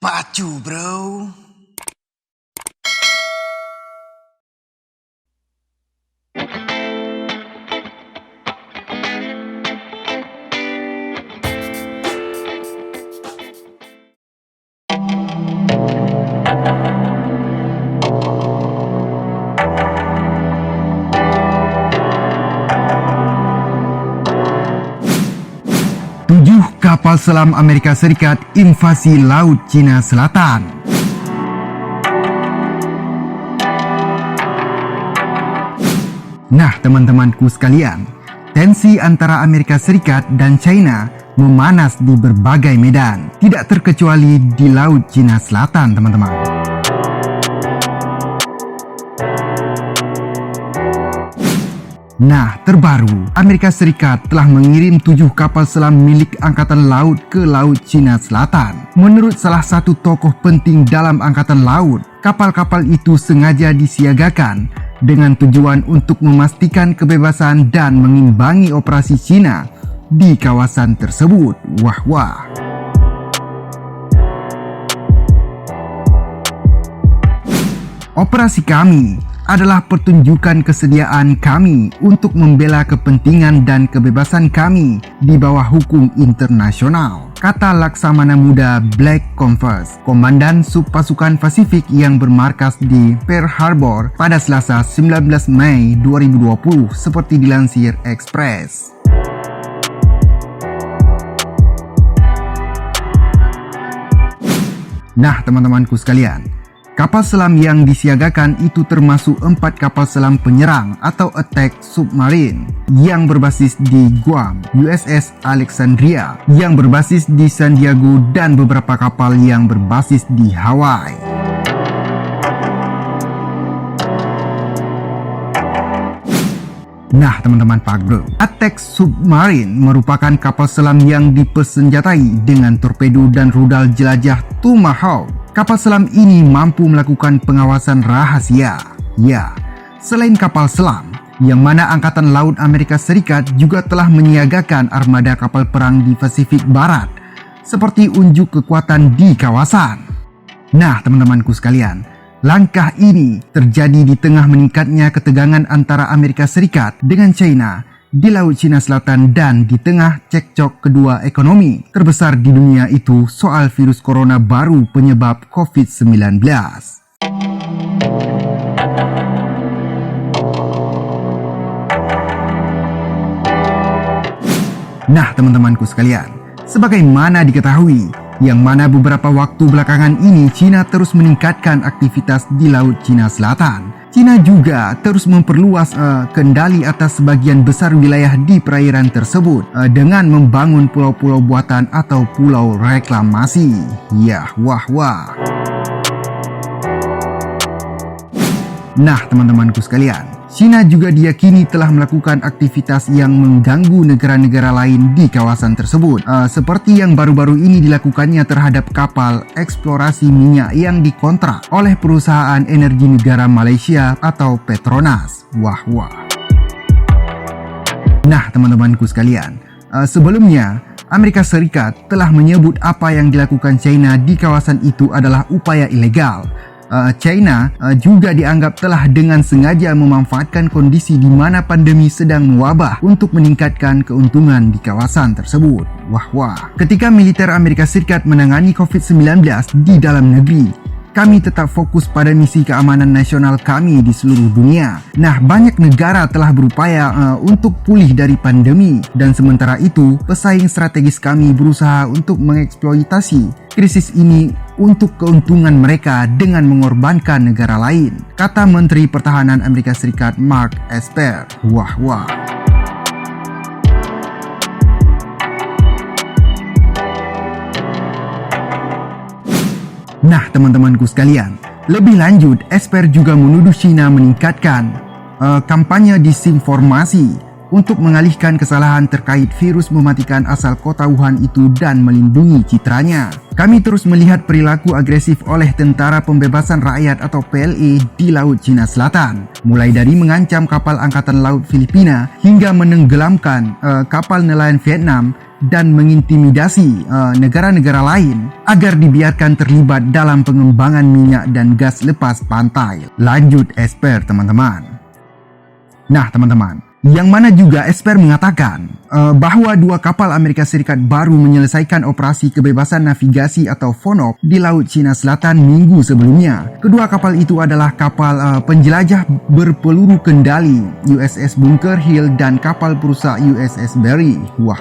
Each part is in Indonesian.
Maju bro. Kapal selam Amerika Serikat invasi Laut Cina Selatan. Nah, teman-temanku sekalian, tensi antara Amerika Serikat dan China memanas di berbagai medan, tidak terkecuali di Laut Cina Selatan, teman-teman. Nah, terbaru, Amerika Serikat telah mengirim 7 kapal selam milik Angkatan Laut ke Laut Cina Selatan. Menurut salah satu tokoh penting dalam Angkatan Laut, kapal-kapal itu sengaja disiagakan dengan tujuan untuk memastikan kebebasan dan mengimbangi operasi Cina di kawasan tersebut. Wah. Operasi kami adalah pertunjukan kesediaan kami untuk membela kepentingan dan kebebasan kami di bawah hukum internasional, kata Laksamana Muda Black Converse, Komandan Subpasukan Pasifik yang bermarkas di Pearl Harbor pada Selasa 19 Mei 2020 seperti dilansir Express. Nah, teman-temanku sekalian, kapal selam yang disiagakan itu termasuk 4 kapal selam penyerang atau attack submarine yang berbasis di Guam, USS Alexandria yang berbasis di San Diego, dan beberapa kapal yang berbasis di Hawaii. Nah, teman-teman Pak Bro, attack submarine merupakan kapal selam yang dipersenjatai dengan torpedo dan rudal jelajah Tomahawk. Kapal selam ini mampu melakukan pengawasan rahasia. Ya, selain kapal selam, yang mana Angkatan Laut Amerika Serikat juga telah menyiagakan armada kapal perang di Pasifik Barat, seperti unjuk kekuatan di kawasan. Nah, teman-temanku sekalian, langkah ini terjadi di tengah meningkatnya ketegangan antara Amerika Serikat dengan China di Laut Cina Selatan dan di tengah cekcok kedua ekonomi terbesar di dunia itu soal virus corona baru penyebab COVID-19. Nah, teman-temanku sekalian, sebagaimana diketahui, yang mana beberapa waktu belakangan ini China terus meningkatkan aktivitas di Laut Cina Selatan. China juga terus memperluas kendali atas sebagian besar wilayah di perairan tersebut dengan membangun pulau-pulau buatan atau pulau reklamasi. Ya, wah. Nah, teman-temanku sekalian, China juga diyakini telah melakukan aktivitas yang mengganggu negara-negara lain di kawasan tersebut, seperti yang baru-baru ini dilakukannya terhadap kapal eksplorasi minyak yang dikontrak oleh perusahaan energi negara Malaysia atau Petronas. Wah. Nah, teman-temanku sekalian, sebelumnya Amerika Serikat telah menyebut apa yang dilakukan China di kawasan itu adalah upaya ilegal. China juga dianggap telah dengan sengaja memanfaatkan kondisi di mana pandemi sedang mewabah untuk meningkatkan keuntungan di kawasan tersebut. Wah. Ketika militer Amerika Serikat menangani COVID-19 di dalam negeri, kami tetap fokus pada misi keamanan nasional kami di seluruh dunia. Nah, banyak negara telah berupaya untuk pulih dari pandemi, dan sementara itu, pesaing strategis kami berusaha untuk mengeksploitasi krisis ini untuk keuntungan mereka dengan mengorbankan negara lain, kata Menteri Pertahanan Amerika Serikat Mark Esper. Wah. Nah, teman-temanku sekalian, lebih lanjut, Esper juga menuduh China meningkatkan kampanye disinformasi untuk mengalihkan kesalahan terkait virus mematikan asal kota Wuhan itu dan melindungi citranya. Kami terus melihat perilaku agresif oleh Tentara Pembebasan Rakyat atau PLA di Laut Cina Selatan, mulai dari mengancam kapal Angkatan Laut Filipina hingga menenggelamkan kapal nelayan Vietnam dan mengintimidasi negara-negara lain agar dibiarkan terlibat dalam pengembangan minyak dan gas lepas pantai. Lanjut Esper teman-teman. Nah teman-teman, yang mana juga Esper mengatakan bahwa 2 kapal Amerika Serikat baru menyelesaikan operasi kebebasan navigasi atau FONOP di Laut Cina Selatan minggu sebelumnya. Kedua kapal itu adalah kapal penjelajah berpeluru kendali USS Bunker Hill dan kapal perusak USS Barry. Wah.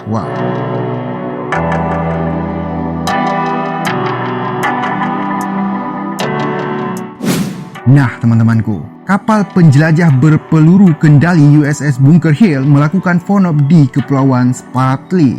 Nah teman-temanku, kapal penjelajah berpeluru kendali USS Bunker Hill melakukan FONOP di Kepulauan Spratly.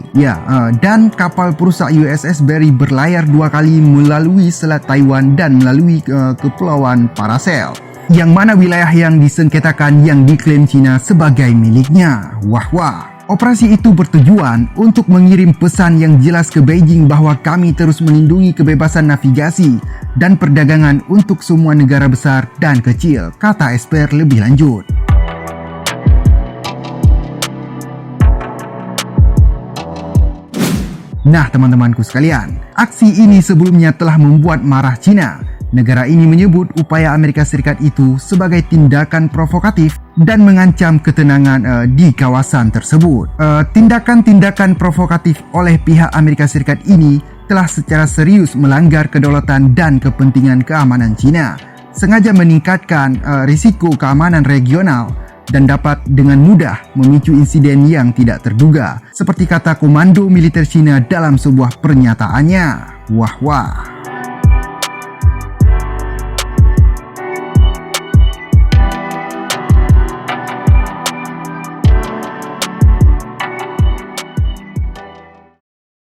Dan kapal perusak USS Barry berlayar 2 kali melalui Selat Taiwan dan melalui Kepulauan Paracel, yang mana wilayah yang disengketakan yang diklaim China sebagai miliknya. Wah. Operasi itu bertujuan untuk mengirim pesan yang jelas ke Beijing bahwa kami terus melindungi kebebasan navigasi dan perdagangan untuk semua negara besar dan kecil, kata Esper lebih lanjut. Nah teman-temanku sekalian, aksi ini sebelumnya telah membuat marah China. Negara ini menyebut upaya Amerika Serikat itu sebagai tindakan provokatif dan mengancam ketenangan di kawasan tersebut. Tindakan-tindakan provokatif oleh pihak Amerika Serikat ini telah secara serius melanggar kedaulatan dan kepentingan keamanan China, sengaja meningkatkan risiko keamanan regional dan dapat dengan mudah memicu insiden yang tidak terduga, seperti kata Komando Militer China dalam sebuah pernyataannya. Wah.